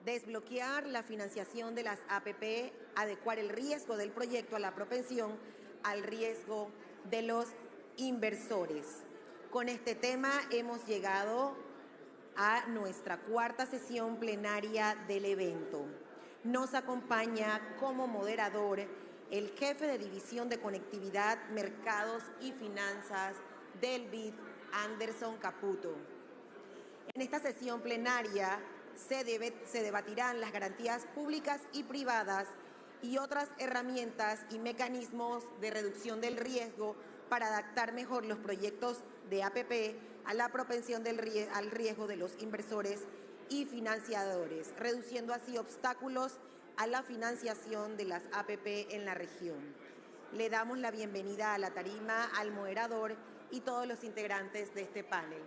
Desbloquear la financiación de las APP, adecuar el riesgo del proyecto a la propensión al riesgo de los inversores. Con este tema hemos llegado a nuestra cuarta sesión plenaria del evento. Nos acompaña como moderador el jefe de División de Conectividad, Mercados y Finanzas del BID, Anderson Caputo. En esta sesión plenaria se debatirán las garantías públicas y privadas y otras herramientas y mecanismos de reducción del riesgo para adaptar mejor los proyectos de APP a la propensión al riesgo de los inversores y financiadores, reduciendo así obstáculos a la financiación de las APP en la región. Le damos la bienvenida a la tarima, al moderador y todos los integrantes de este panel.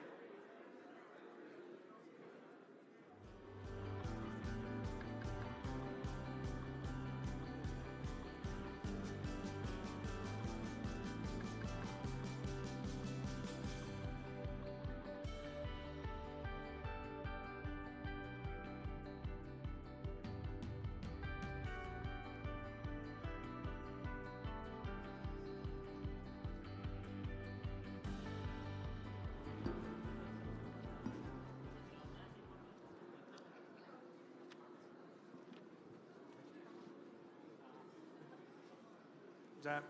Ya.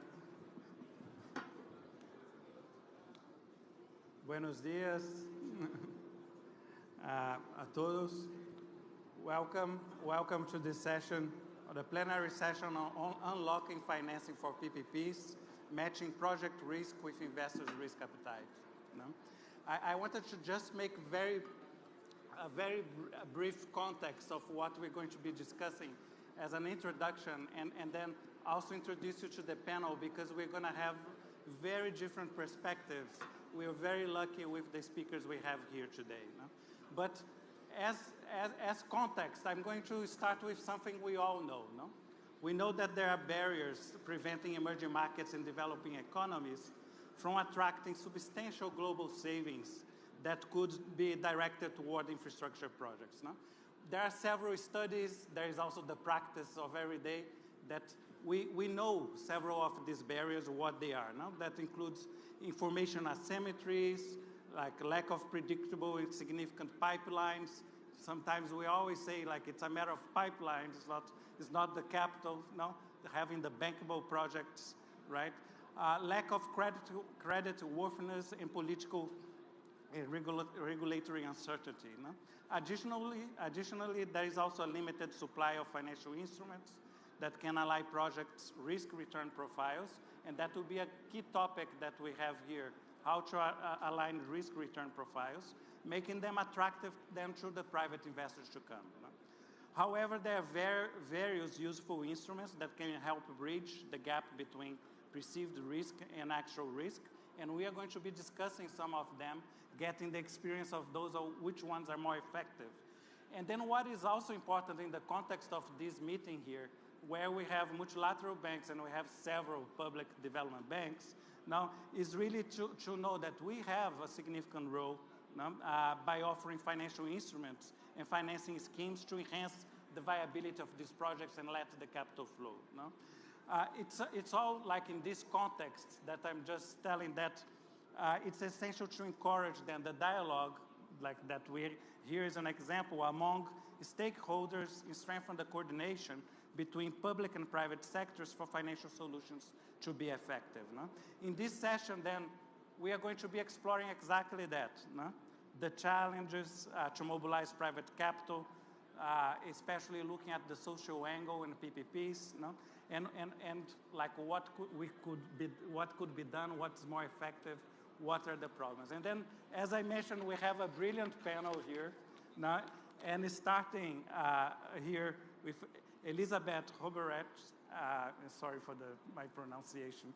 Buenos días a todos. Welcome to this session, the plenary session on unlocking financing for PPPs, matching project risk with investors' risk appetite. No? I wanted to just make a very brief context of what we're going to be discussing as an introduction, and then also introduce you to the panel, because we're going to have very different perspectives. We are very lucky with the speakers we have here today. No? But as context, I'm going to start with something we all know. No? We know that there are barriers preventing emerging markets and developing economies from attracting substantial global savings that could be directed toward infrastructure projects. No? There are several studies. There is also the practice of every day that we know several of these barriers, what they are. No? That includes information asymmetries, like lack of predictable and significant pipelines. Sometimes we always say like it's a matter of pipelines, it's not the capital, no? Having the bankable projects, right? Lack of credit worthiness and political regulatory uncertainty. No? Additionally, there is also a limited supply of financial instruments that can align projects' risk-return profiles, and that will be a key topic that we have here, how to align risk-return profiles, making them attractive then to the private investors to come. No? However, there are various useful instruments that can help bridge the gap between perceived risk and actual risk, and we are going to be discussing some of them, getting the experience of those, which ones are more effective. And then what is also important in the context of this meeting here, where we have multilateral banks and we have several public development banks, now is really to know that we have a significant role by offering financial instruments and financing schemes to enhance the viability of these projects and let the capital flow. No? It's all like in this context that I'm just telling that it's essential to encourage then the dialogue like that here is an example among stakeholders and strengthen the coordination between public and private sectors for financial solutions to be effective. No? In this session then, we are going to be exploring exactly that. No? The challenges to mobilize private capital, especially looking at the social angle in PPPs, no? and like what could be done, what's more effective, what are the problems. And then, as I mentioned, we have a brilliant panel here, now, and starting here with Elizabeth Robert, sorry for my pronunciation,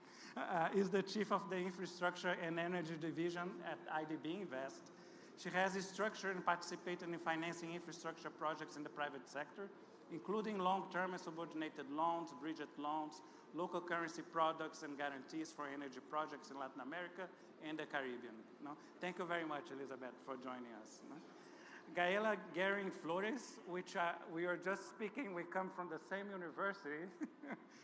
is the chief of the Infrastructure and Energy Division at IDB Invest. She has structured and participated in financing infrastructure projects in the private sector, including long-term and subordinated loans, bridge loans, local currency products, and guarantees for energy projects in Latin America and the Caribbean. No? Thank you very much, Elizabeth, for joining us. No? Gaela Guerin Flores, which we are just speaking, we come from the same university.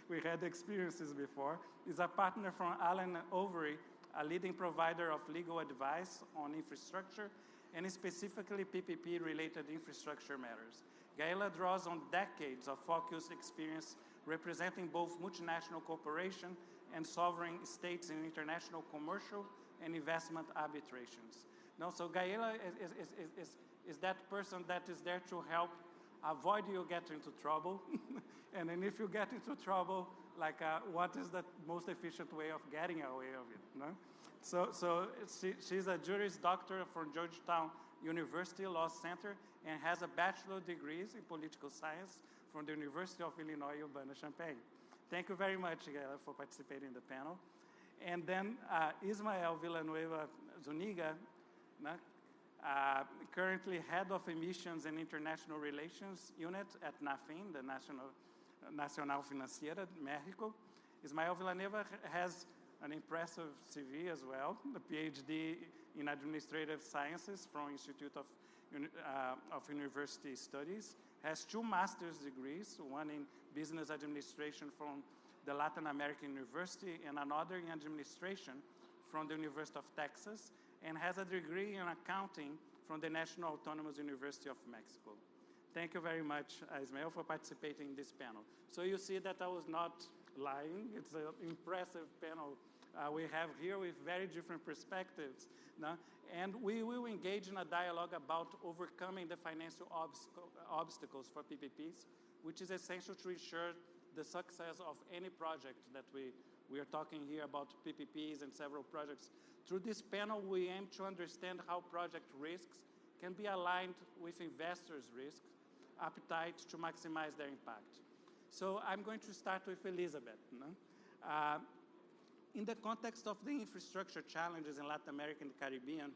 We had experiences before, is a partner from Allen Overy, a leading provider of legal advice on infrastructure and specifically PPP-related infrastructure matters. Gaela draws on decades of focused experience representing both multinational corporations and sovereign states in international commercial and investment arbitrations. No, so Gaela is that person that is there to help avoid you getting into trouble. And then if you get into trouble, like what is the most efficient way of getting away of it? No? So she's a Juris Doctor from Georgetown University Law Center and has a bachelor degrees in political science from the University of Illinois Urbana-Champaign. Thank you very much, Gaela, for participating in the panel. And then Ismael Villanueva Zuniga, currently head of emissions and international relations unit at NAFIN, the Nacional Financiera, Mexico. Ismael Villanueva has an impressive CV as well, a PhD in administrative sciences from Institute of University Studies, has 2 master's degrees, one in business administration from the Latin American University and another in administration from the University of Texas, and has a degree in accounting from the National Autonomous University of Mexico. Thank you very much, Ismael, for participating in this panel. So you see that I was not lying. It's an impressive panel we have here with very different perspectives. No? And we will engage in a dialogue about overcoming the financial obstacles for PPPs, which is essential to ensure the success of any project that we are talking here about PPPs and several projects. Through this panel, we aim to understand how project risks can be aligned with investors' risks, appetite to maximize their impact. So I'm going to start with Elizabeth. No? In the context of the infrastructure challenges in Latin America and the Caribbean,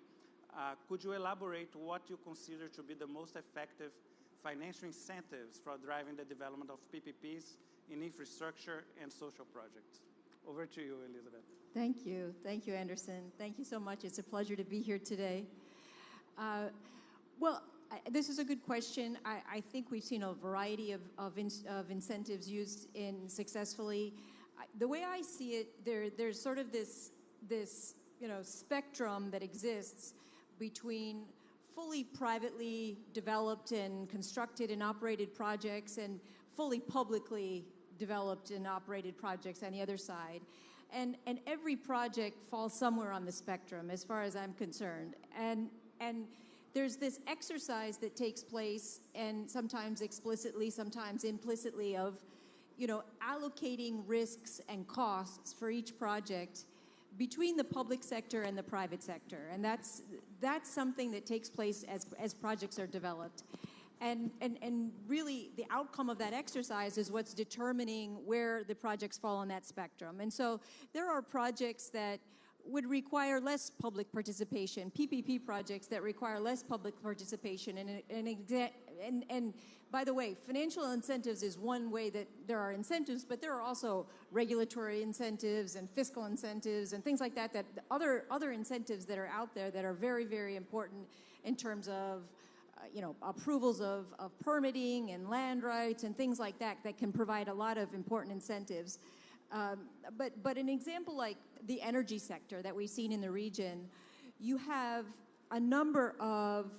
could you elaborate what you consider to be the most effective financial incentives for driving the development of PPPs in infrastructure and social projects? Over to you, Elizabeth. Thank you. Thank you, Anderson. Thank you so much. It's a pleasure to be here today. This is a good question. I think we've seen a variety of incentives used successfully. The way I see it, there's sort of this spectrum that exists between fully privately developed and constructed and operated projects and fully publicly developed and operated projects on the other side. And every project falls somewhere on the spectrum as far as I'm concerned. And there's this exercise that takes place, and sometimes explicitly, sometimes implicitly, of allocating risks and costs for each project between the public sector and the private sector. And that's something that takes place as projects are developed. And really, the outcome of that exercise is what's determining where the projects fall on that spectrum. And so there are projects that would require less public participation, PPP projects that require less public participation. And by the way, financial incentives is one way that there are incentives, but there are also regulatory incentives and fiscal incentives and things like that, other incentives that are out there that are very, very important in terms of approvals of permitting and land rights and things like that can provide a lot of important incentives. But an example like the energy sector that we've seen in the region, you have a number of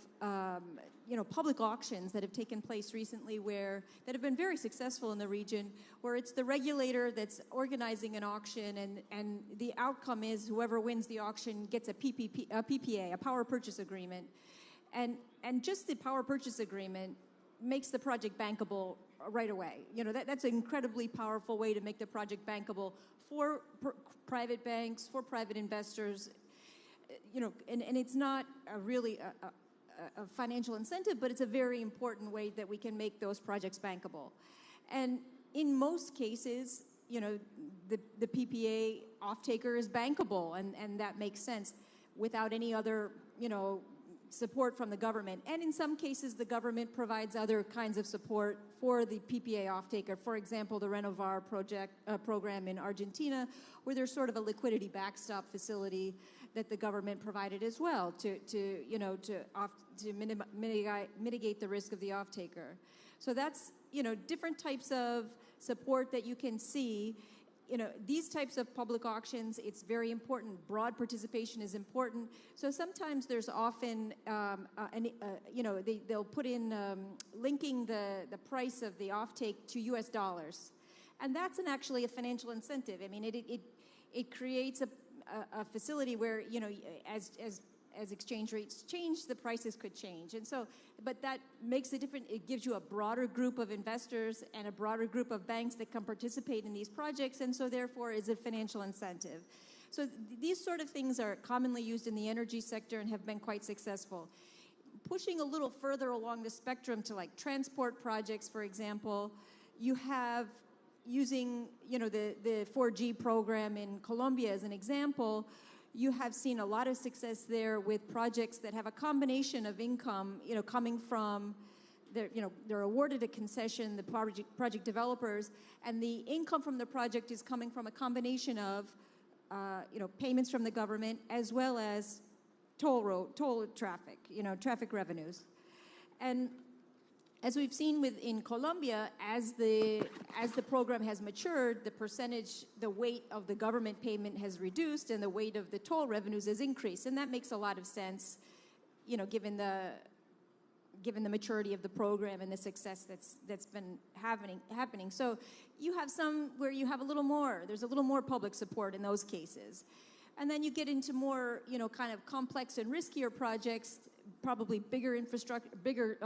public auctions that have taken place recently that have been very successful in the region, where it's the regulator that's organizing an auction, and the outcome is whoever wins the auction gets a PPA, a power purchase agreement. And just the power purchase agreement makes the project bankable right away. That's an incredibly powerful way to make the project bankable for private banks, for private investors. And it's not really a financial incentive, but it's a very important way that we can make those projects bankable. And in most cases, the PPA off-taker is bankable, and that makes sense without any other, support from the government. And in some cases, the government provides other kinds of support for the PPA off-taker. For example, the Renovar program in Argentina, where there's sort of a liquidity backstop facility that the government provided as well to mitigate the risk of the off-taker. So that's, different types of support that you can see. These types of public auctions, it's very important. Broad participation is important. So sometimes there's often, they'll put in linking the price of the offtake to U.S. dollars. And that's actually a financial incentive. I mean, it creates a facility where, as exchange rates change, the prices could change. And so, but that makes a difference. It gives you a broader group of investors and a broader group of banks that can participate in these projects, and so therefore is a financial incentive. So these sort of things are commonly used in the energy sector and have been quite successful. Pushing a little further along the spectrum to like transport projects, for example, you have using, the 4G program in Colombia as an example. You have seen a lot of success there with projects that have a combination of income, coming from, they're awarded a concession, the project developers, and the income from the project is coming from a combination of, payments from the government as well as toll traffic, traffic revenues. And as we've seen in Colombia, as the program has matured, the weight of the government payment has reduced and the weight of the toll revenues has increased. And that makes a lot of sense, given the maturity of the program and the success that's been happening. So you have some where you have there's a little more public support in those cases. And then you get into more, kind of complex and riskier projects, probably bigger infrastructure, bigger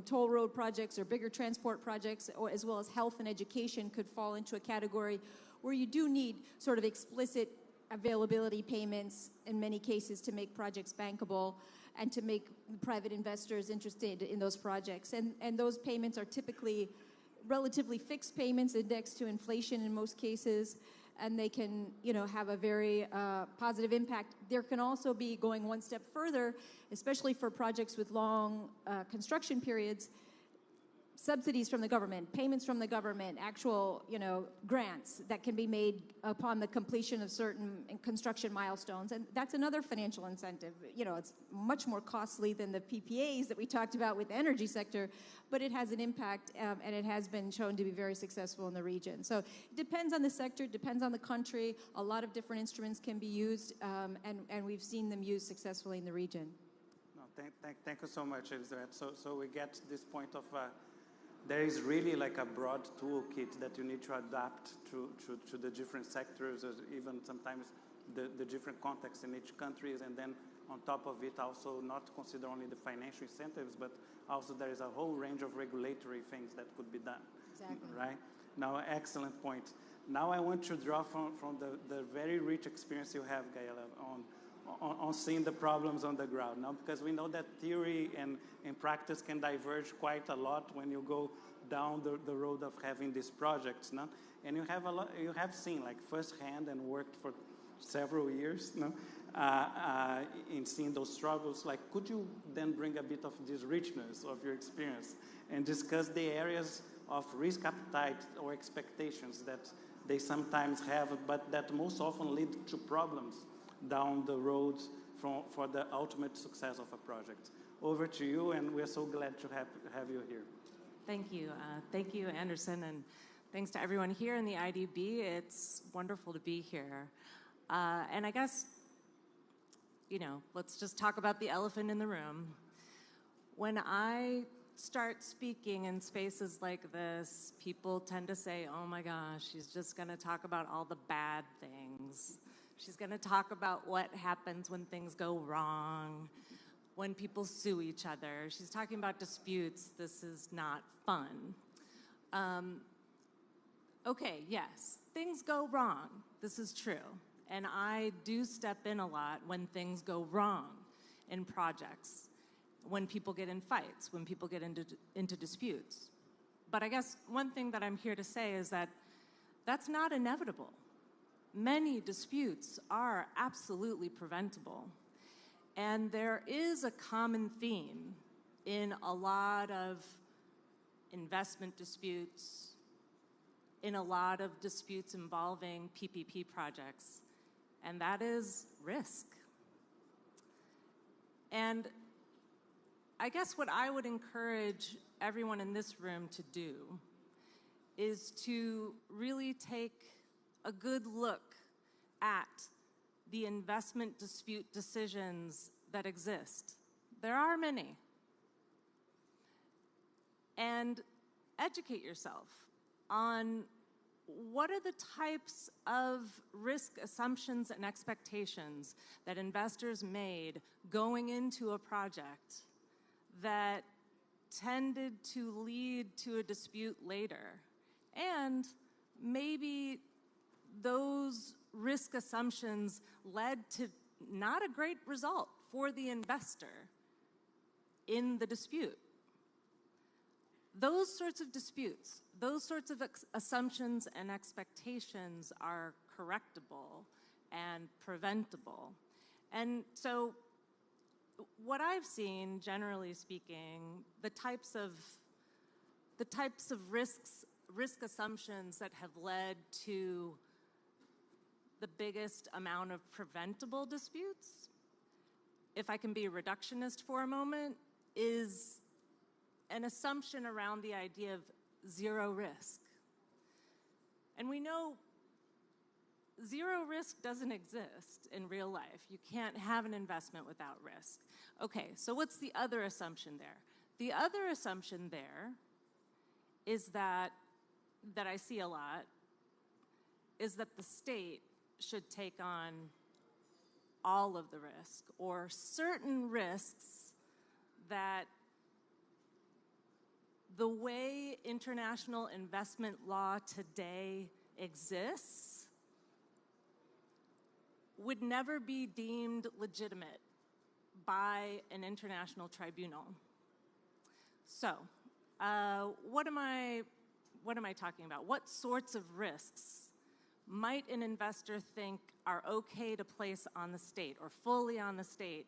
toll road projects or bigger transport projects, or as well as health and education could fall into a category where you do need sort of explicit availability payments in many cases to make projects bankable and to make private investors interested in those projects. And those payments are typically relatively fixed payments indexed to inflation in most cases, and they can, have a very positive impact. There can also be, going one step further, especially for projects with long construction periods, subsidies from the government, payments from the government, actual, grants that can be made upon the completion of certain construction milestones. And that's another financial incentive. It's much more costly than the PPAs that we talked about with the energy sector, but it has an impact, and it has been shown to be very successful in the region. So it depends on the sector, depends on the country. A lot of different instruments can be used, and we've seen them used successfully in the region. No, thank you so much, Elizabeth. So we get to this point of there is really like a broad toolkit that you need to adapt to the different sectors, or even sometimes the different contexts in each country, and then on top of it also not consider only the financial incentives, but also there is a whole range of regulatory things that could be done. Exactly. Right? Now, excellent point. Now I want to draw from the very rich experience you have, Gaela, on seeing the problems on the ground. Now, because we know that theory and practice can diverge quite a lot when you go down the road of having these projects. No? And you have seen like firsthand and worked for several years, no? In seeing those struggles. Like, could you then bring a bit of this richness of your experience and discuss the areas of risk appetite or expectations that they sometimes have, but that most often lead to problems down the road for the ultimate success of a project? Over to you, and we're so glad to have you here. Thank you. Thank you, Anderson, and thanks to everyone here in the IDB. It's wonderful to be here. And I guess, let's just talk about the elephant in the room. When I start speaking in spaces like this, people tend to say, oh my gosh, she's just going to talk about all the bad things. She's going to talk about what happens when things go wrong, when people sue each other. She's talking about disputes. This is not fun. Okay, yes, things go wrong. This is true. And I do step in a lot when things go wrong in projects, when people get in fights, when people get into disputes. But I guess one thing that I'm here to say is that that's not inevitable. Many disputes are absolutely preventable. And there is a common theme in a lot of investment disputes, in a lot of disputes involving PPP projects, and that is risk. And I guess what I would encourage everyone in this room to do is to really take a good look at the investment dispute decisions that exist. There are many. And educate yourself on what are the types of risk assumptions and expectations that investors made going into a project that tended to lead to a dispute later. And maybe those risk assumptions led to not a great result for the investor in the dispute. Those sorts of disputes, those sorts of assumptions and expectations are correctable and preventable. And so what I've seen, generally speaking, the types of risk assumptions that have led to the biggest amount of preventable disputes, if I can be reductionist for a moment, is an assumption around the idea of zero risk. And we know zero risk doesn't exist in real life. You can't have an investment without risk. Okay, so what's the other assumption there? The other assumption there is that I see a lot, is that the state should take on all of the risk, or certain risks that the way international investment law today exists would never be deemed legitimate by an international tribunal. So, what am I talking about? What sorts of risks might an investor think are okay to place on the state or fully on the state,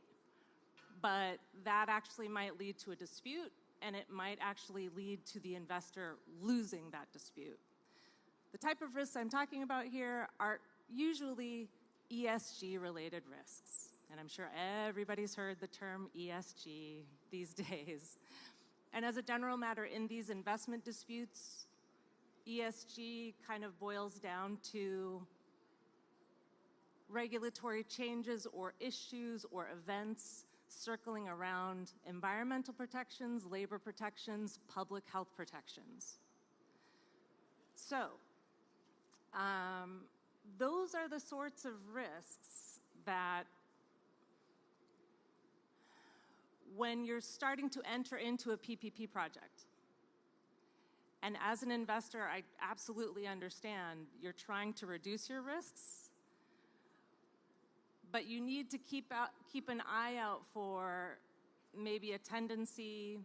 but that actually might lead to a dispute, and it might actually lead to the investor losing that dispute? The type of risks I'm talking about here are usually ESG-related risks. And I'm sure everybody's heard the term ESG these days. And as a general matter, in these investment disputes, ESG kind of boils down to regulatory changes or issues or events circling around environmental protections, labor protections, public health protections. So, those are the sorts of risks that when you're starting to enter into a PPP project, and as an investor, I absolutely understand you're trying to reduce your risks, but you need to keep an eye out for maybe a tendency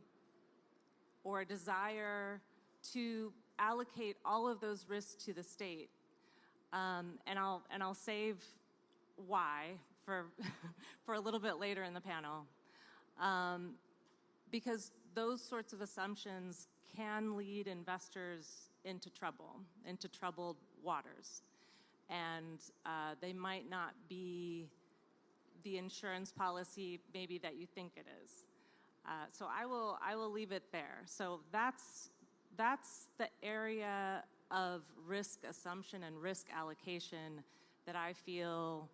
or a desire to allocate all of those risks to the state. And I'll save why for for a little bit later in the panel, because those sorts of assumptions can lead investors into troubled waters. And they might not be the insurance policy maybe that you think it is. So I will leave it there. So that's the area of risk assumption and risk allocation that I feel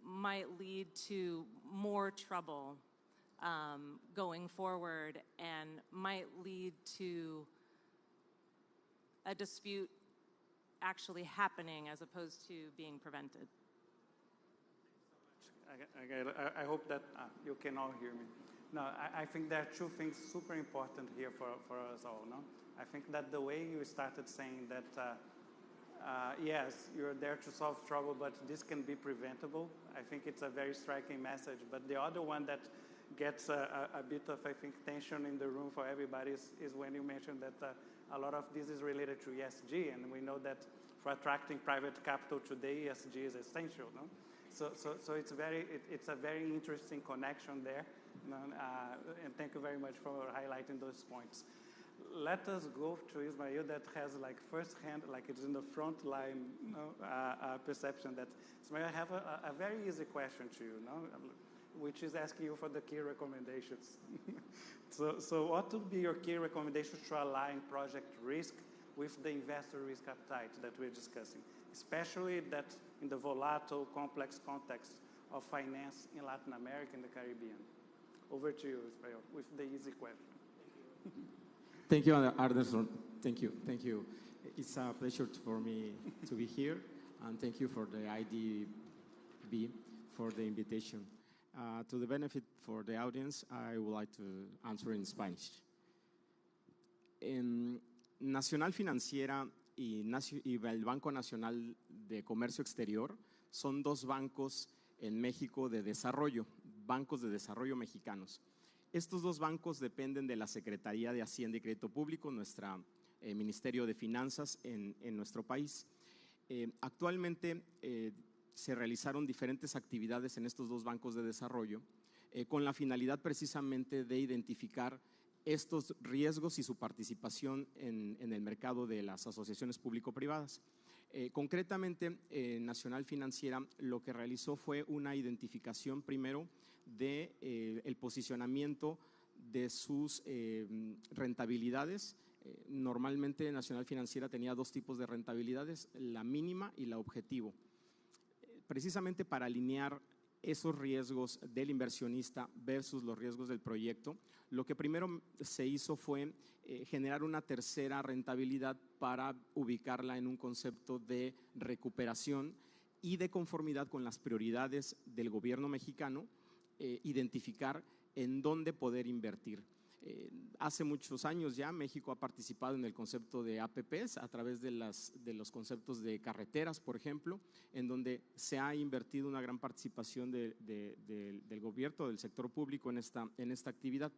might lead to more trouble going forward, and might lead to a dispute actually happening as opposed to being prevented. I hope that you can all hear me. No, I think there are two things super important here for us all. No? I think that the way you started saying that, yes, you're there to solve trouble, but this can be preventable, I think it's a very striking message. But the other one that gets a bit of, I think, tension in the room for everybody is when you mentioned that a lot of this is related to ESG, and we know that for attracting private capital today, ESG is essential. No? So it's a very interesting connection there, you know, and thank you very much for highlighting those points. Let us go to Ismail, that has like firsthand, like it's in the front line, you know, perception that Ismail, I have a very easy question to you. No? which is asking you for the key recommendations. So what would be your key recommendations to align project risk with the investor risk appetite that we're discussing, especially that in the volatile, complex context of finance in Latin America and the Caribbean? Over to you, Israel, with the easy question. Thank you, Anderson. Thank you. Thank you. It's a pleasure for me to be here, and thank you for the IDB for the invitation. To the benefit for the audience, I would like to answer in Spanish. Nacional Financiera y el Banco Nacional de Comercio Exterior son dos bancos en México de desarrollo, bancos de desarrollo mexicanos. Estos dos bancos dependen de la Secretaría de Hacienda y Crédito Público, nuestro Ministerio de Finanzas en nuestro país. Actualmente se realizaron diferentes actividades en estos dos bancos de desarrollo con la finalidad precisamente de identificar estos riesgos y su participación en el mercado de las asociaciones público-privadas. Concretamente, Nacional Financiera lo que realizó fue una identificación primero del posicionamiento de sus rentabilidades. Normalmente Nacional Financiera tenía dos tipos de rentabilidades, la mínima y la objetivo. Precisamente para alinear esos riesgos del inversionista versus los riesgos del proyecto, lo que primero se hizo fue generar una tercera rentabilidad para ubicarla en un concepto de recuperación y de conformidad con las prioridades del gobierno mexicano, identificar en dónde poder invertir. Hace muchos años ya México ha participado en el concepto de APPs a través de los conceptos de carreteras, por ejemplo, en donde se ha invertido una gran participación del gobierno, del sector público en esta actividad.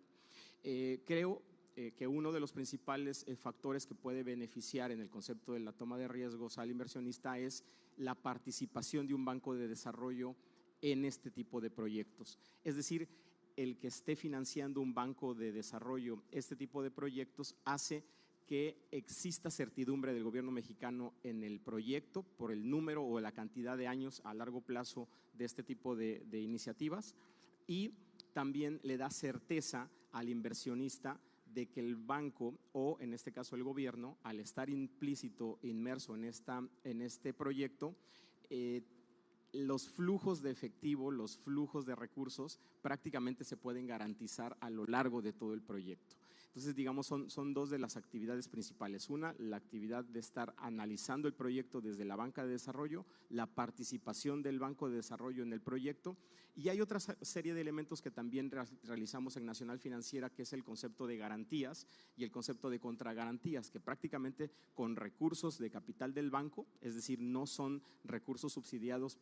Creo que uno de los principales factores que puede beneficiar en el concepto de la toma de riesgos al inversionista es la participación de un banco de desarrollo en este tipo de proyectos. Es decir, el que esté financiando un banco de desarrollo este tipo de proyectos hace que exista certidumbre del gobierno mexicano en el proyecto por el número o la cantidad de años a largo plazo de este tipo de iniciativas, y también le da certeza al inversionista de que el banco o en este caso el gobierno, al estar implícito, inmerso en este proyecto, los flujos de efectivo, los flujos de recursos prácticamente se pueden garantizar a lo largo de todo el proyecto. Entonces, digamos, son dos de las actividades principales. Una, la actividad de estar analizando el proyecto desde la banca de desarrollo, la participación del banco de desarrollo en el proyecto, y hay otra serie de elementos que también realizamos en Nacional Financiera, que es el concepto de garantías y el concepto de contragarantías, que prácticamente con recursos de capital del banco, es decir, no son recursos subsidiados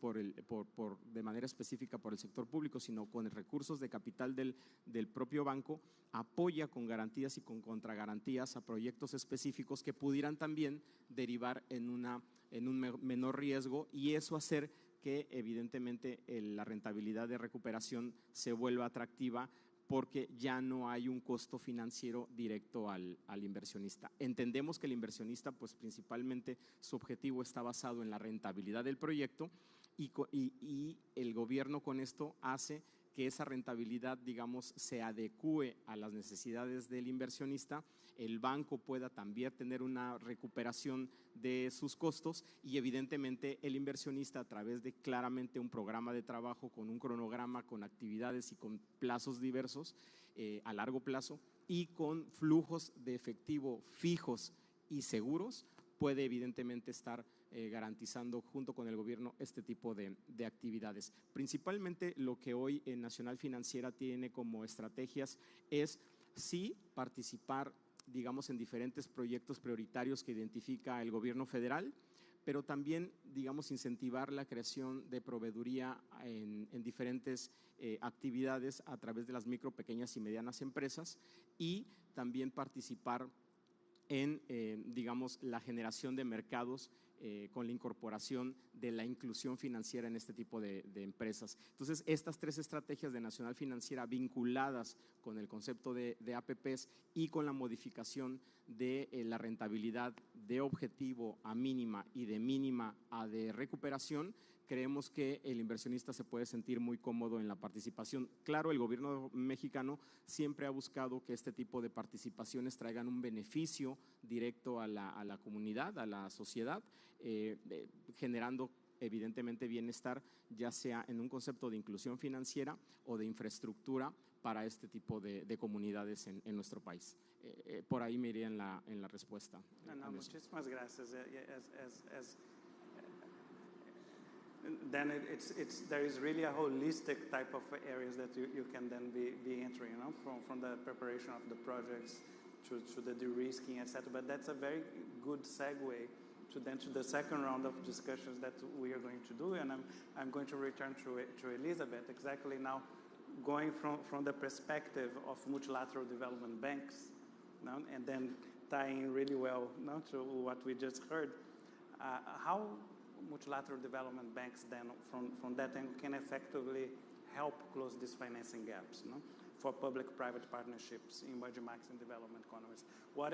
de manera específica por el sector público, sino con recursos de capital del propio banco, apoya con garantías y con contragarantías a proyectos específicos que pudieran también derivar en un menor riesgo, y eso hacer que evidentemente la rentabilidad de recuperación se vuelva atractiva porque ya no hay un costo financiero directo al inversionista. Entendemos que el inversionista, pues principalmente su objetivo está basado en la rentabilidad del proyecto, y el gobierno con esto hace que esa rentabilidad, digamos, se adecúe a las necesidades del inversionista, el banco pueda también tener una recuperación de sus costos, y evidentemente el inversionista, a través de claramente un programa de trabajo con un cronograma, con actividades y con plazos diversos a largo plazo y con flujos de efectivo fijos y seguros, puede evidentemente estar garantizando junto con el gobierno este tipo de actividades. Principalmente lo que hoy en Nacional Financiera tiene como estrategias es sí participar, digamos, en diferentes proyectos prioritarios que identifica el gobierno federal, pero también, digamos, incentivar la creación de proveeduría en diferentes actividades a través de las micro, pequeñas y medianas empresas, y también participar en, digamos, la generación de mercados con la incorporación de la inclusión financiera en este tipo de empresas. Entonces, estas tres estrategias de Nacional Financiera vinculadas con el concepto de APPs y con la modificación de la rentabilidad de objetivo a mínima y de mínima a de recuperación, creemos que el inversionista se puede sentir muy cómodo en la participación. Claro, el gobierno mexicano siempre ha buscado que este tipo de participaciones traigan un beneficio directo a la comunidad, a la sociedad, generando evidentemente bienestar, ya sea en un concepto de inclusión financiera o de infraestructura para este tipo de comunidades en nuestro país. Por ahí me iría en la respuesta. No, muchísimas gracias. Then there is really a holistic type of areas that you can then be entering, you know, from the preparation of the projects to the de-risking, etc. But that's a very good segue to the second round of discussions that we are going to do, and I'm going to return to Elizabeth exactly now, going from the perspective of multilateral development banks, you know, and then tying really well, you know, to what we just heard. How multilateral development banks then from that end can effectively help close these financing gaps, you know, for public-private partnerships in emerging markets and development economies. What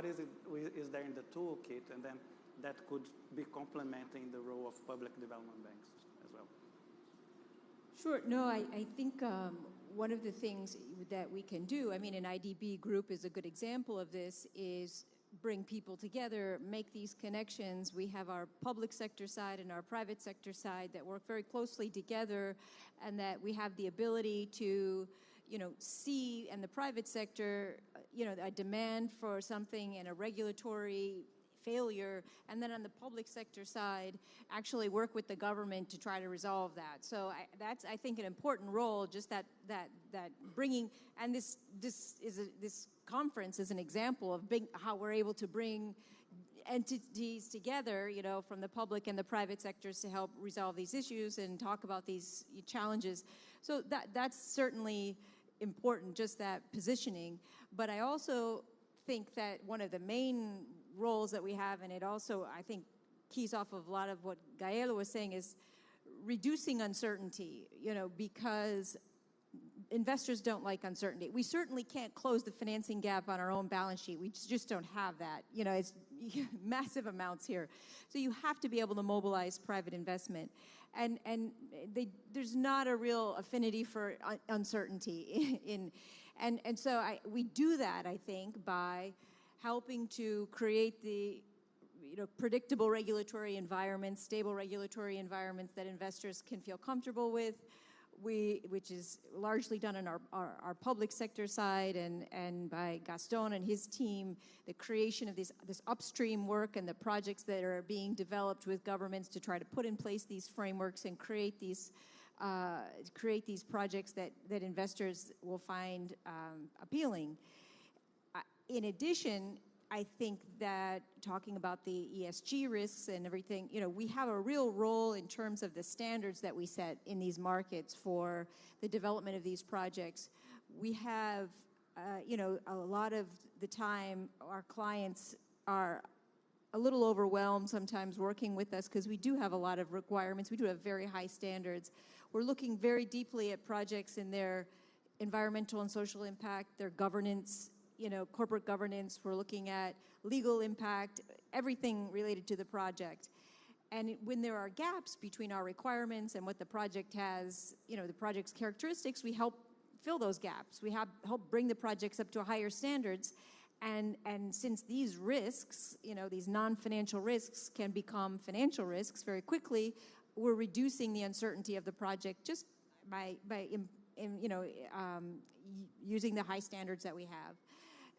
is there in the toolkit, and then that could be complementing the role of public development banks as well? Sure. No, I think one of the things that we can do, I mean, an IDB group is a good example of this, is bring people together, make these connections. We have our public sector side and our private sector side that work very closely together, and that we have the ability to, you know, see in the private sector, you know, a demand for something and a regulatory failure, and then on the public sector side, actually work with the government to try to resolve that. So that's, I think, an important role. Just that bringing, and this conference is an example of how we're able to bring entities together, you know, from the public and the private sectors to help resolve these issues and talk about these challenges. So that's certainly important, just that positioning. But I also think that one of the main roles that we have, and it also, I think, keys off of a lot of what Gaelo was saying, is reducing uncertainty, you know, because investors don't like uncertainty. We certainly can't close the financing gap on our own balance sheet. We just don't have that. You know, it's massive amounts here. So you have to be able to mobilize private investment. And there's not a real affinity for uncertainty. And so we do that, I think, by helping to create the, you know, predictable regulatory environments, stable regulatory environments that investors can feel comfortable with, which is largely done on our public sector side, and by Gaston and his team, the creation of this upstream work and the projects that are being developed with governments to try to put in place these frameworks and create these projects that investors will find appealing. In addition, I think that talking about the ESG risks and everything, you know, we have a real role in terms of the standards that we set in these markets for the development of these projects. We have, you know, a lot of the time our clients are a little overwhelmed sometimes working with us because we do have a lot of requirements. We do have very high standards. We're looking very deeply at projects in their environmental and social impact, their governance, you know, corporate governance. We're looking at legal impact, everything related to the project. And when there are gaps between our requirements and what the project has, you know, the project's characteristics, we help fill those gaps. We help bring the projects up to higher standards. And since these risks, you know, these non-financial risks can become financial risks very quickly, we're reducing the uncertainty of the project just by you know, using the high standards that we have.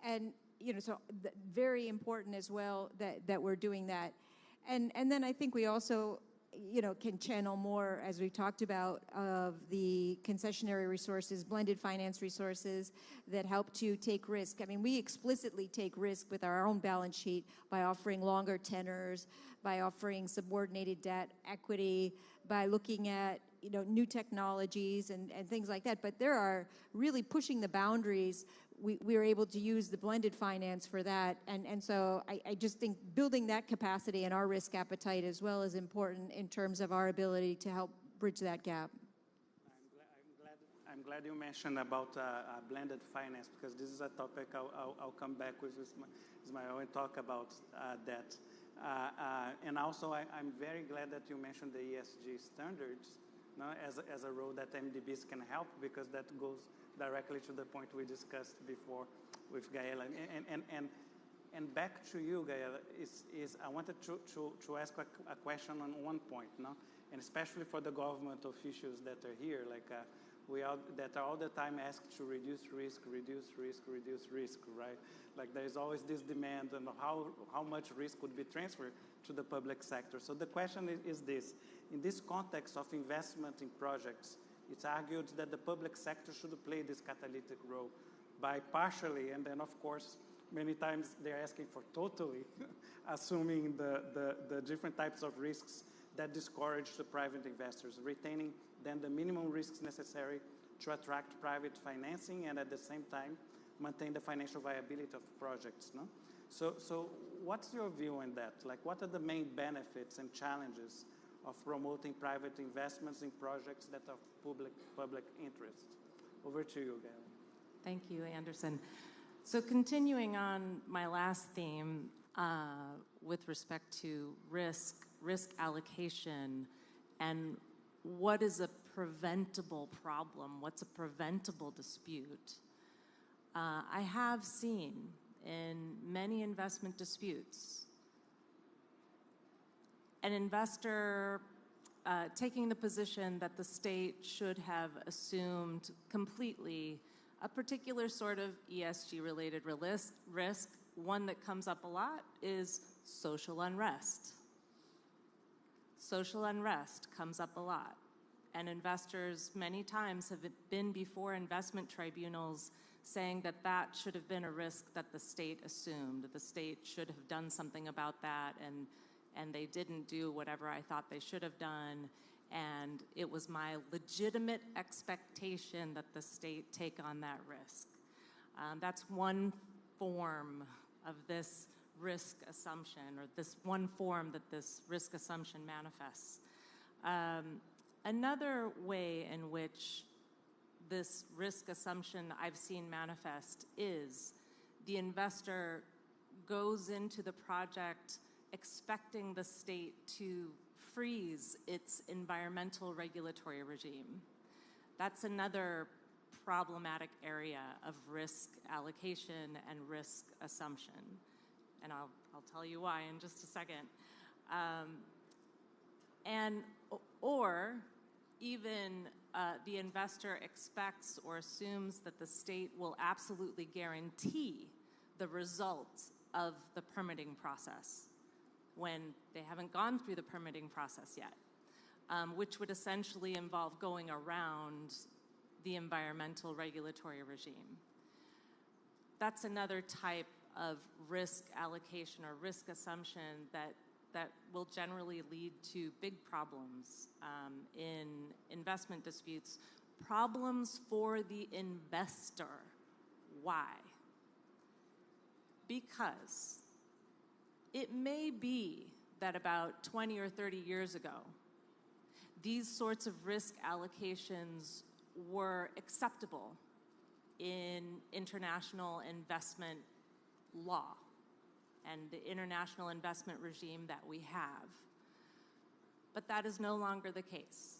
And, you know, so very important as well that we're doing that. And then I think we also, you know, can channel more, as we've talked about, of the concessionary resources, blended finance resources that help to take risk. I mean, we explicitly take risk with our own balance sheet by offering longer tenors, by offering subordinated debt, equity, by looking at, you know, new technologies and things like that. But there are really pushing the boundaries. We are able to use the blended finance for that. And so I just think building that capacity and our risk appetite as well is important in terms of our ability to help bridge that gap. I'm glad you mentioned about blended finance, because this is a topic I'll come back with Ismael and talk about that. And also, I'm very glad that you mentioned the ESG standards, as a role that MDBs can help, because that goes directly to the point we discussed before with Gaela. And back to you, Gaela, I wanted to ask a question on one point, and especially for the government officials that are here, that are all the time asked to reduce risk, right? Like there is always this demand on how much risk could be transferred to the public sector. So the question is this: in this context of investment in projects, it's argued that the public sector should play this catalytic role by partially, and then of course, many times they're asking for totally assuming the different types of risks that discourage the private investors, retaining then the minimum risks necessary to attract private financing and at the same time maintain the financial viability of projects. So what's your view on that? Like, what are the main benefits and challenges of promoting private investments in projects that are public interest? Over to you, Gail. Thank you, Anderson. So continuing on my last theme with respect to risk allocation, and what is a preventable problem, what's a preventable dispute, I have seen in many investment disputes an investor taking the position that the state should have assumed completely a particular sort of ESG-related risk. One that comes up a lot is social unrest. Social unrest comes up a lot. And investors many times have been before investment tribunals saying that that should have been a risk that the state assumed, that the state should have done something about that, and they didn't do whatever I thought they should have done. And it was my legitimate expectation that the state take on that risk. That's one form of this risk assumption, or this one form that this risk assumption manifests. Another way in which this risk assumption I've seen manifest is the investor goes into the project expecting the state to freeze its environmental regulatory regime. That's another problematic area of risk allocation and risk assumption. And I'll tell you why in just a second. Or even the investor expects or assumes that the state will absolutely guarantee the results of the permitting process when they haven't gone through the permitting process yet, which would essentially involve going around the environmental regulatory regime. That's another type of risk allocation or risk assumption that will generally lead to big problems in investment disputes. Problems for the investor. Why? Because it may be that about 20 or 30 years ago, these sorts of risk allocations were acceptable in international investment law and the international investment regime that we have. But that is no longer the case.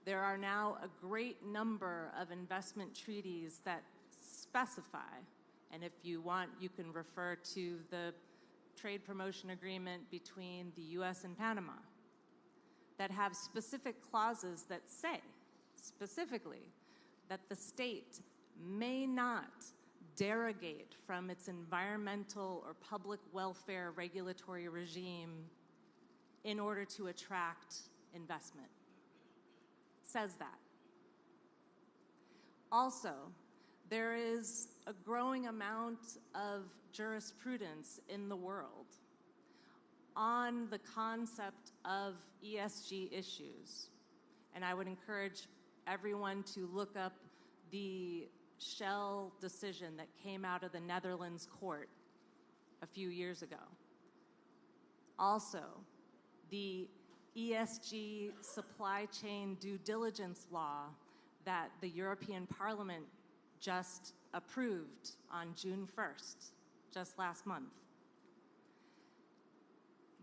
There are now a great number of investment treaties that specify, and if you want, you can refer to the trade promotion agreement between the US and Panama, that have specific clauses that say, specifically, that the state may not derogate from its environmental or public welfare regulatory regime in order to attract investment. It says that. Also, there is a growing amount of jurisprudence in the world on the concept of ESG issues. And I would encourage everyone to look up the Shell decision that came out of the Netherlands court a few years ago. Also, the ESG supply chain due diligence law that the European Parliament just approved on June 1st, just last month.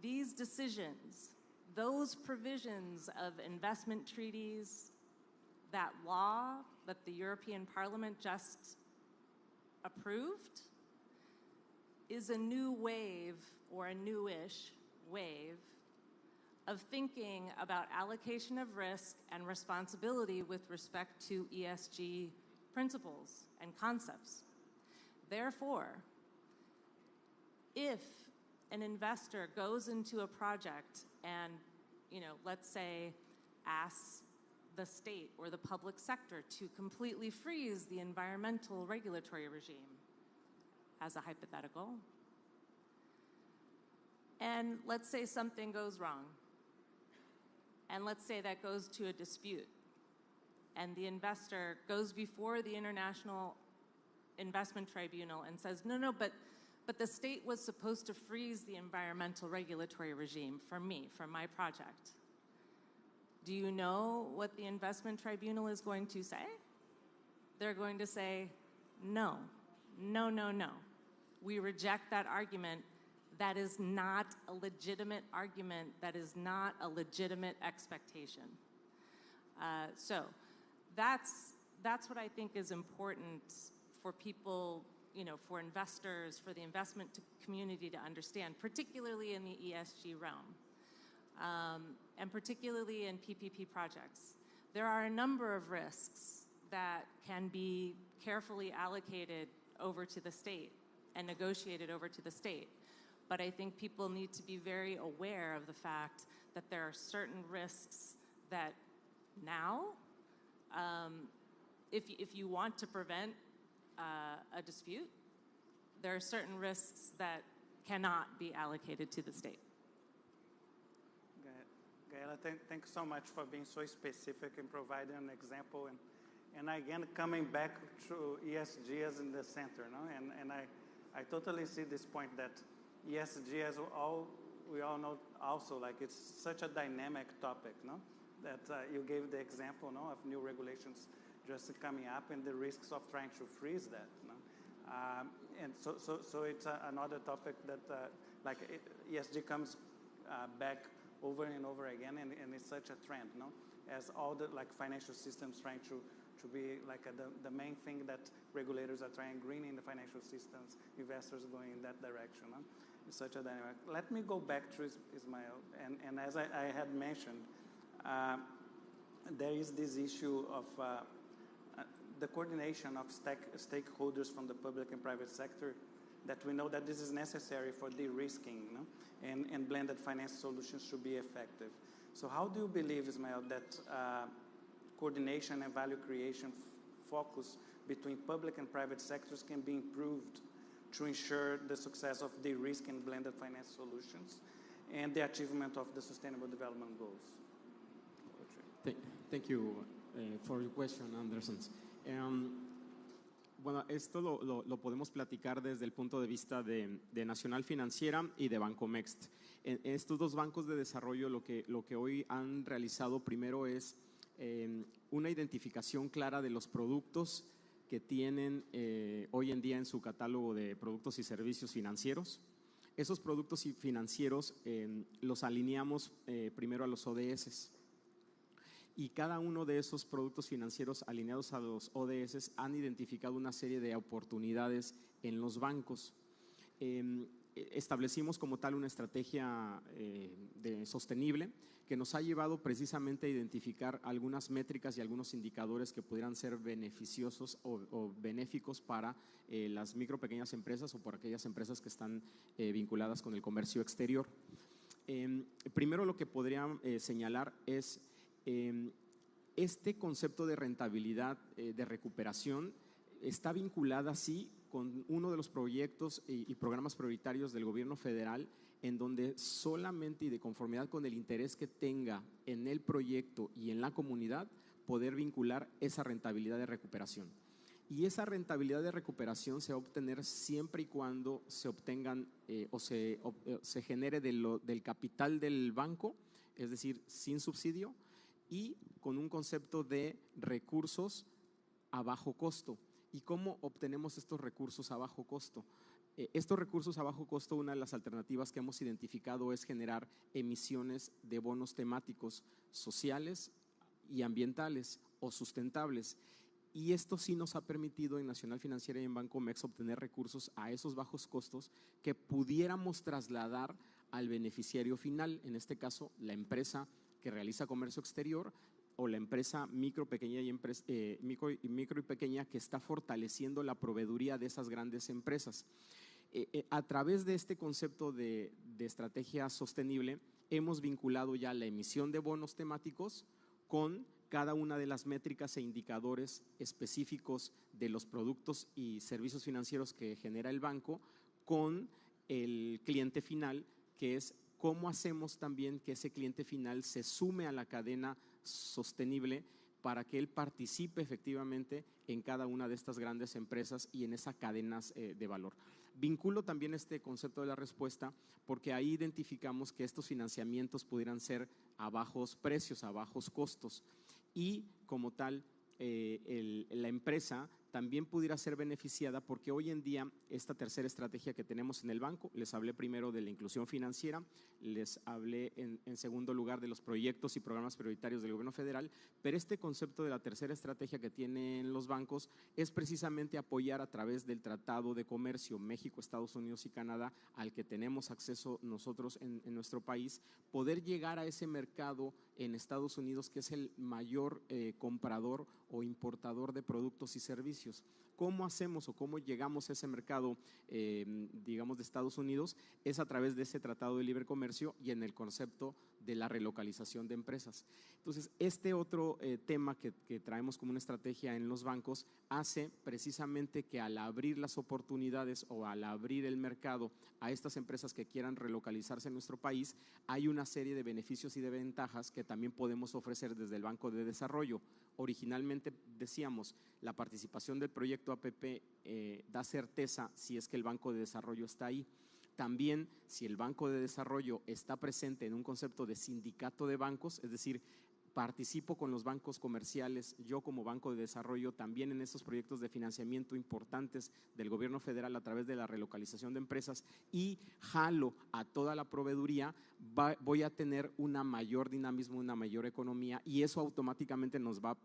these decisions, those provisions of investment treaties, that law that the European Parliament just approved, is a new wave, or a newish wave, of thinking about allocation of risk and responsibility with respect to ESG principles and concepts. Therefore, if an investor goes into a project and, let's say, asks the state or the public sector to completely freeze the environmental regulatory regime, as a hypothetical, and let's say something goes wrong, and let's say that goes to a dispute, and the investor goes before the International Investment Tribunal and says, no, but the state was supposed to freeze the environmental regulatory regime for me, for my project. Do you know what the investment tribunal is going to say? They're going to say, no. We reject that argument. That is not a legitimate argument. That is not a legitimate expectation. So that's what I think is important for people, for investors, for the investment community to understand, particularly in the ESG realm, and particularly in PPP projects. There are a number of risks that can be carefully allocated over to the state and negotiated over to the state. But I think people need to be very aware of the fact that there are certain risks that now, if you want to prevent a dispute, there are certain risks that cannot be allocated to the state. Gaela, thanks so much for being so specific and providing an example. And again, coming back to ESG as in the center, no? And I totally see this point that ESG, as we all know also, like it's such a dynamic topic, no? That you gave the example, no, of new regulations just coming up and the risks of trying to freeze that, no? And so it's another topic that ESG comes back over and over again, and it's such a trend, no? As all the financial systems trying to be the main thing that regulators are trying, greening the financial systems, investors going in that direction, no? It's such a dynamic. Let me go back to Ismael, and as I had mentioned, there is this issue of the coordination of stakeholders from the public and private sector, that we know that this is necessary for de-risking, no? And blended finance solutions should be effective. So how do you believe, Ismael, that coordination and value creation focus between public and private sectors can be improved to ensure the success of de-risking blended finance solutions and the achievement of the Sustainable Development Goals? Thank you for your question, Anderson. Bueno, esto lo podemos platicar desde el punto de vista de Nacional Financiera y de Banco Mext. En estos dos bancos de desarrollo lo que hoy han realizado primero es una identificación clara de los productos que tienen hoy en día en su catálogo de productos y servicios financieros. Esos productos financieros los alineamos primero a los ODS. Y cada uno de esos productos financieros alineados a los ODS han identificado una serie de oportunidades en los bancos. Establecimos como tal una estrategia sostenible que nos ha llevado precisamente a identificar algunas métricas y algunos indicadores que pudieran ser beneficiosos o benéficos para las micro, pequeñas empresas o para aquellas empresas que están vinculadas con el comercio exterior. Primero lo que podría señalar es este concepto de rentabilidad, de recuperación, está vinculada sí con uno de los proyectos y programas prioritarios del gobierno federal, en donde solamente y de conformidad con el interés que tenga en el proyecto y en la comunidad, poder vincular esa rentabilidad de recuperación. Y esa rentabilidad de recuperación se va a obtener siempre y cuando se obtengan o se genere del capital del banco, es decir, sin subsidio, y con un concepto de recursos a bajo costo. ¿Y cómo obtenemos estos recursos a bajo costo? Estos recursos a bajo costo, una de las alternativas que hemos identificado es generar emisiones de bonos temáticos sociales y ambientales o sustentables. Y esto sí nos ha permitido en Nacional Financiera y en Banco Mex obtener recursos a esos bajos costos que pudiéramos trasladar al beneficiario final, en este caso la empresa que realiza comercio exterior o la empresa micro y pequeña que está fortaleciendo la proveeduría de esas grandes empresas. A través de este concepto de estrategia sostenible hemos vinculado ya la emisión de bonos temáticos con cada una de las métricas e indicadores específicos de los productos y servicios financieros que genera el banco con el cliente final, que es cómo hacemos también que ese cliente final se sume a la cadena sostenible para que él participe efectivamente en cada una de estas grandes empresas y en esas cadenas de valor. Vinculo también este concepto de la respuesta porque ahí identificamos que estos financiamientos pudieran ser a bajos precios, a bajos costos y como tal la empresa también pudiera ser beneficiada porque hoy en día esta tercera estrategia que tenemos en el banco, les hablé primero de la inclusión financiera, les hablé en segundo lugar de los proyectos y programas prioritarios del gobierno federal, pero este concepto de la tercera estrategia que tienen los bancos es precisamente apoyar a través del Tratado de Comercio México, Estados Unidos y Canadá, al que tenemos acceso nosotros en nuestro país, poder llegar a ese mercado en Estados Unidos que es el mayor comprador o importador de productos y servicios. ¿Cómo hacemos o cómo llegamos a ese mercado, digamos, de Estados Unidos? Es a través de ese Tratado de Libre Comercio y en el concepto de la relocalización de empresas. Entonces, este otro tema que traemos como una estrategia en los bancos hace precisamente que al abrir las oportunidades o al abrir el mercado a estas empresas que quieran relocalizarse en nuestro país, hay una serie de beneficios y de ventajas que también podemos ofrecer desde el Banco de Desarrollo. Originalmente decíamos, la participación del proyecto APP da certeza si es que el Banco de Desarrollo está ahí. También si el Banco de Desarrollo está presente en un concepto de sindicato de bancos, es decir, participo con los bancos comerciales, yo como Banco de Desarrollo también en estos proyectos de financiamiento importantes del gobierno federal a través de la relocalización de empresas y jalo a toda la proveeduría, voy a tener una mayor dinamismo, una mayor economía y eso automáticamente nos va a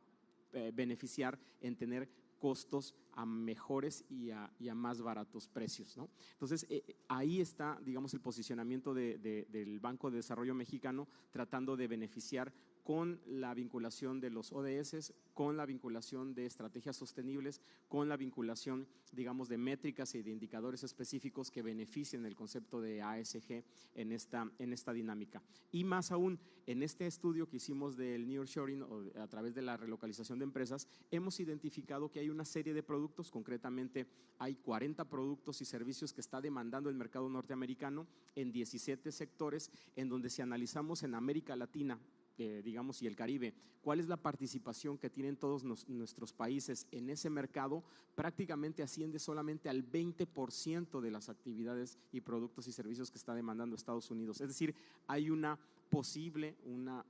beneficiar en tener costos a mejores y a más baratos precios, ¿no? Entonces, ahí está, digamos, el posicionamiento del Banco de Desarrollo Mexicano tratando de beneficiar con la vinculación de los ODS, con la vinculación de estrategias sostenibles, con la vinculación, digamos, de métricas y de indicadores específicos que beneficien el concepto de ASG en esta dinámica. Y más aún, en este estudio que hicimos del nearshoring o a través de la relocalización de empresas, hemos identificado que hay una serie de productos, concretamente hay 40 productos y servicios que está demandando el mercado norteamericano en 17 sectores, en donde si analizamos en América Latina, digamos, y el Caribe, cuál es la participación que tienen todos nuestros países en ese mercado, prácticamente asciende solamente al 20% de las actividades y productos y servicios que está demandando Estados Unidos. Es decir, hay una posible, una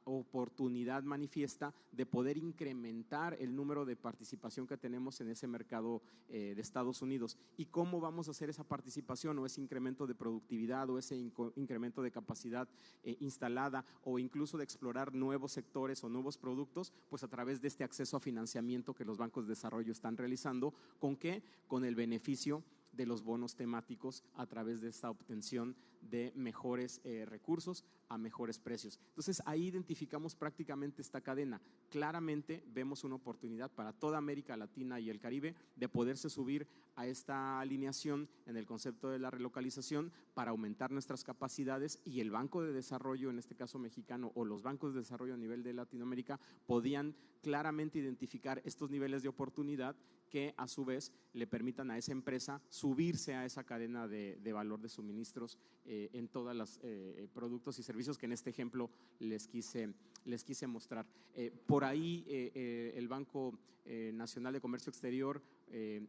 oportunidad manifiesta de poder incrementar el número de participación que tenemos en ese mercado de Estados Unidos. ¿Y cómo vamos a hacer esa participación o ese incremento de productividad o ese incremento de capacidad instalada o incluso de explorar nuevos sectores o nuevos productos? Pues a través de este acceso a financiamiento que los bancos de desarrollo están realizando. ¿Con qué? Con el beneficio de los bonos temáticos a través de esta obtención de mejores recursos a mejores precios. Entonces ahí identificamos prácticamente esta cadena. Claramente vemos una oportunidad para toda América Latina y el Caribe de poderse subir a esta alineación en el concepto de la relocalización para aumentar nuestras capacidades y el Banco de Desarrollo, en este caso mexicano, o los bancos de desarrollo a nivel de Latinoamérica podían claramente identificar estos niveles de oportunidad que a su vez le permitan a esa empresa subirse a esa cadena de valor de suministros en todos los productos y servicios que en este ejemplo les quise mostrar. Por ahí el Banco Nacional de Comercio Exterior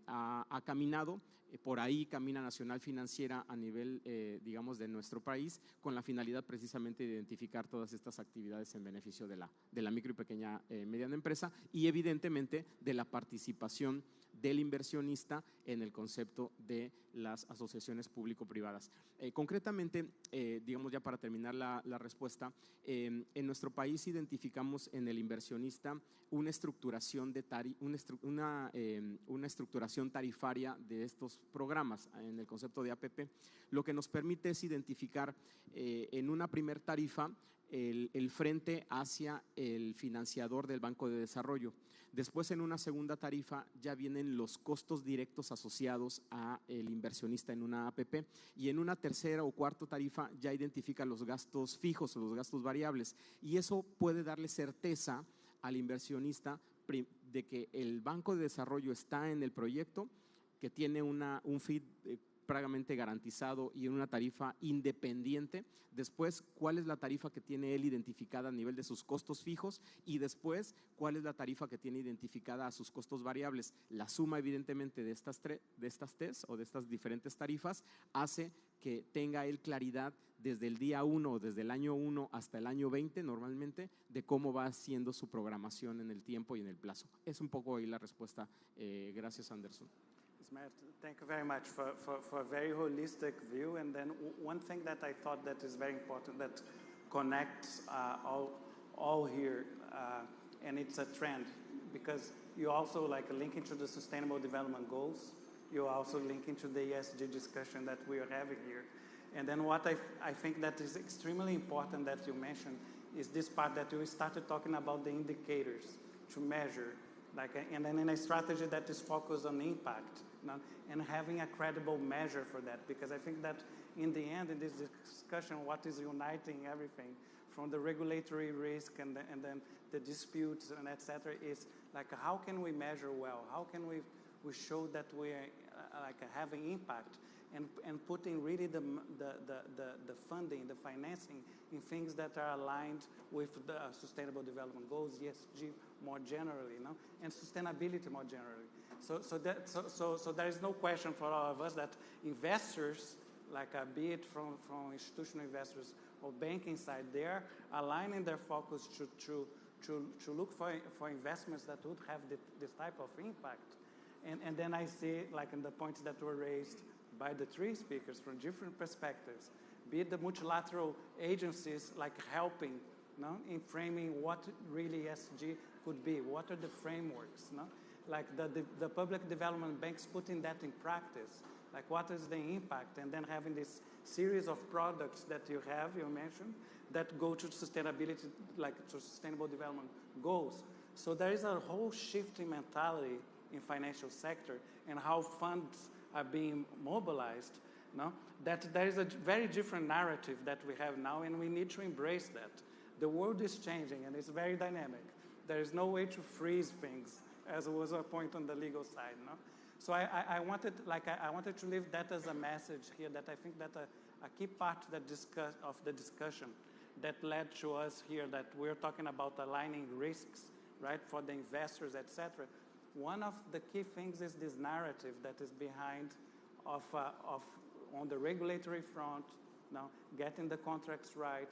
ha caminado, por ahí camina Nacional Financiera a nivel, digamos, de nuestro país, con la finalidad precisamente de identificar todas estas actividades en beneficio de la micro y pequeña mediana empresa y evidentemente de la participación del inversionista en el concepto de las asociaciones público-privadas. Concretamente, digamos ya para terminar la respuesta, en nuestro país identificamos en el inversionista una estructuración, una estructuración tarifaria de estos programas en el concepto de APP. Lo que nos permite es identificar en una primer tarifa el frente hacia el financiador del Banco de Desarrollo. Después, en una segunda tarifa, ya vienen los costos directos asociados al inversionista en una APP, y en una tercera o cuarta tarifa ya identifica los gastos fijos o los gastos variables, y eso puede darle certeza al inversionista de que el Banco de Desarrollo está en el proyecto, que tiene un fee prácticamente garantizado y en una tarifa independiente. Después, cuál es la tarifa que tiene él identificada a nivel de sus costos fijos, y después, cuál es la tarifa que tiene identificada a sus costos variables. La suma, evidentemente, de estas TES o de estas diferentes tarifas hace que tenga él claridad desde el día 1 o desde el año 1 hasta el año 20 normalmente de cómo va haciendo su programación en el tiempo y en el plazo. Es un poco ahí la respuesta. Gracias, Anderson. Thank you very much for a very holistic view. And then one thing that I thought that is very important that connects all here, and it's a trend, because you also like link into the Sustainable Development Goals. You also link into the ESG discussion that we are having here. And then what I think that is extremely important that you mentioned is this part that you started talking about the indicators to measure, and then in a strategy that is focused on impact, and having a credible measure for that, because I think that in the end, in this discussion, what is uniting everything from the regulatory risk and then the disputes and et cetera is like how can we measure well? How can we show that we are having impact and putting really the funding, the financing in things that are aligned with the Sustainable Development Goals, ESG more generally, and sustainability more generally. So there is no question for all of us that investors, be it from institutional investors or banking side, they're aligning their focus to look for investments that would have this type of impact. And then I see, in the points that were raised by the three speakers from different perspectives, be it the multilateral agencies helping in framing what really ESG could be, what are the frameworks, the public development banks putting that in practice, what is the impact, and then having this series of products that you mentioned, that go to sustainability, to sustainable development goals. So there is a whole shift in mentality in financial sector and how funds are being mobilized, that there is a very different narrative that we have now, and we need to embrace that. The world is changing, and it's very dynamic. There is no way to freeze things, as was a point on the legal side. So I wanted to leave that as a message here, that I think that a key part of the discussion that led to us here, that we're talking about aligning risks, right, for the investors, etc. One of the key things is this narrative that is behind on the regulatory front, getting the contracts right,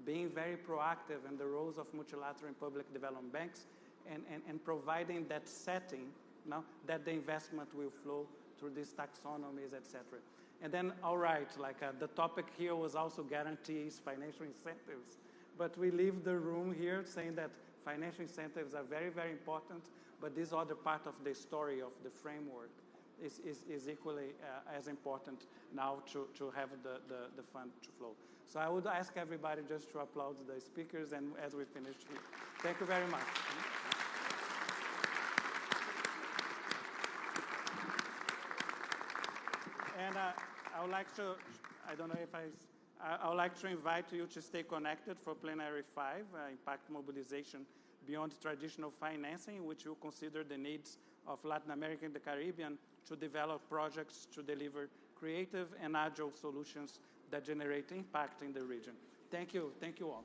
being very proactive in the roles of multilateral and public development banks, and providing that setting, that the investment will flow through these taxonomies, etc. And then, all right, the topic here was also guarantees, financial incentives, but we leave the room here saying that financial incentives are very, very important, but this other part of the story of the framework is equally as important now to have the fund to flow. So I would ask everybody just to applaud the speakers and as we finish here. Thank you very much. And I would like to, I don't know if I would like to invite you to stay connected for Plenary 5, Impact Mobilization Beyond Traditional Financing, in which will consider the needs of Latin America and the Caribbean to develop projects to deliver creative and agile solutions that generate impact in the region. Thank you all.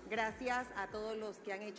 Gracias a todos los que han hecho